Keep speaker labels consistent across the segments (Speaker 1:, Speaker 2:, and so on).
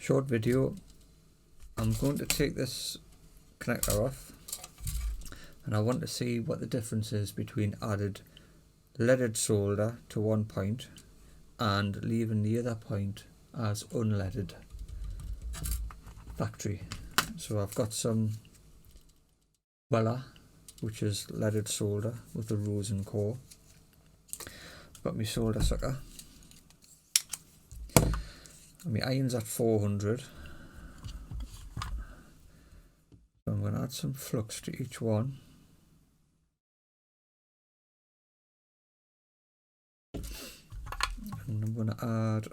Speaker 1: short video. I'm going to take this connector off, and I want to see what the difference is between added leaded solder to one point and leaving the other point as unleaded factory. So I've got some Weller, which is leaded solder with a rosin core. I've got my solder sucker, and my iron's at 400. So I'm going to add some flux to each one. And I'm going to add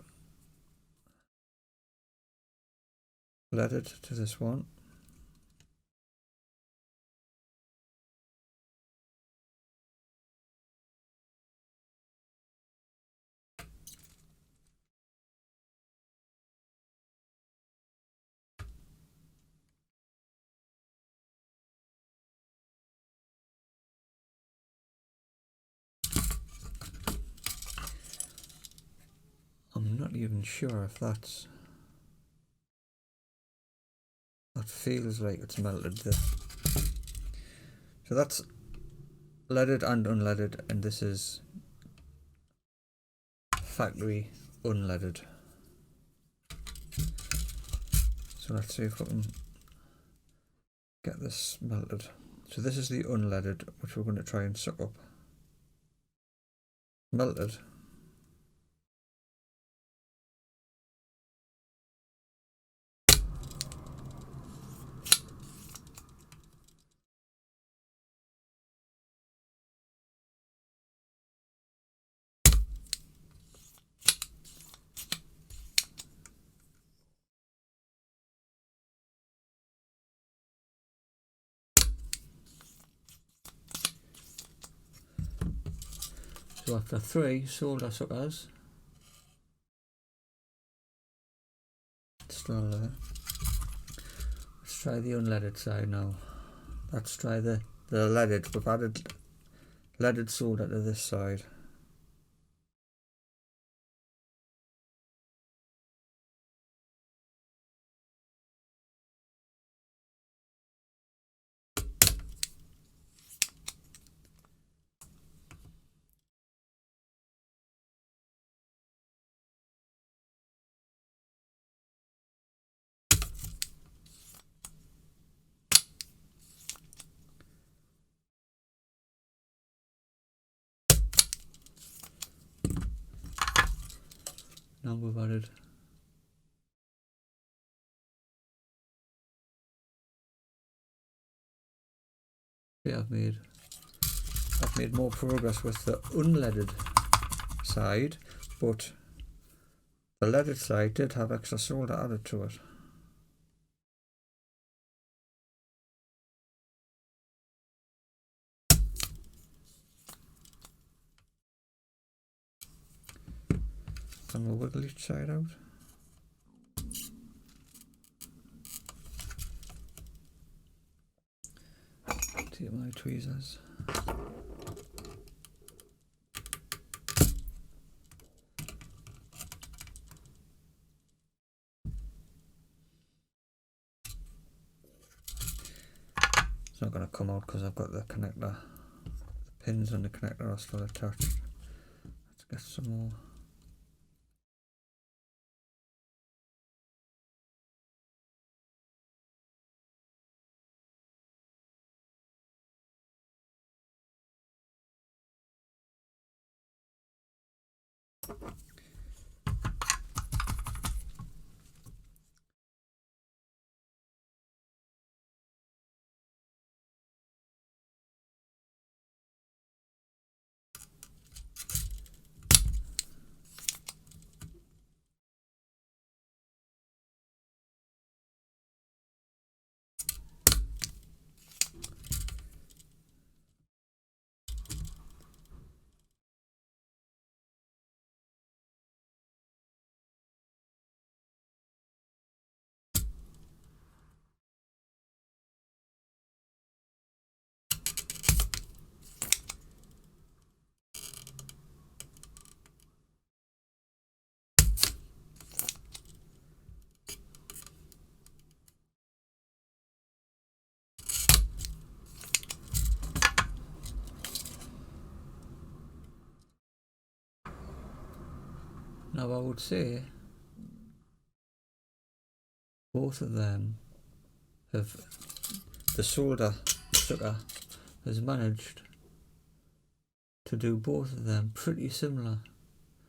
Speaker 1: leaded to this one. I'm not even sure if that feels like it's melted there. So that's leaded and unleaded, and this is factory unleaded. So let's see if we can get this melted. So this is the unleaded, which we're going to try and suck up. Melted. So after 3 solder suckers, still there. Let's try the unleaded side now. Let's try the leaded. We've added leaded solder to this side. Now we've added I've made more progress with the unleaded side, but the leaded side did have extra solder added to it. And we'll wiggle each side out. Take my tweezers. It's not going to come out because I've got the connector. The pins on the connector are still attached. Let's get some more. Now I would say both of them have, the solder sucker has managed to do both of them pretty similar.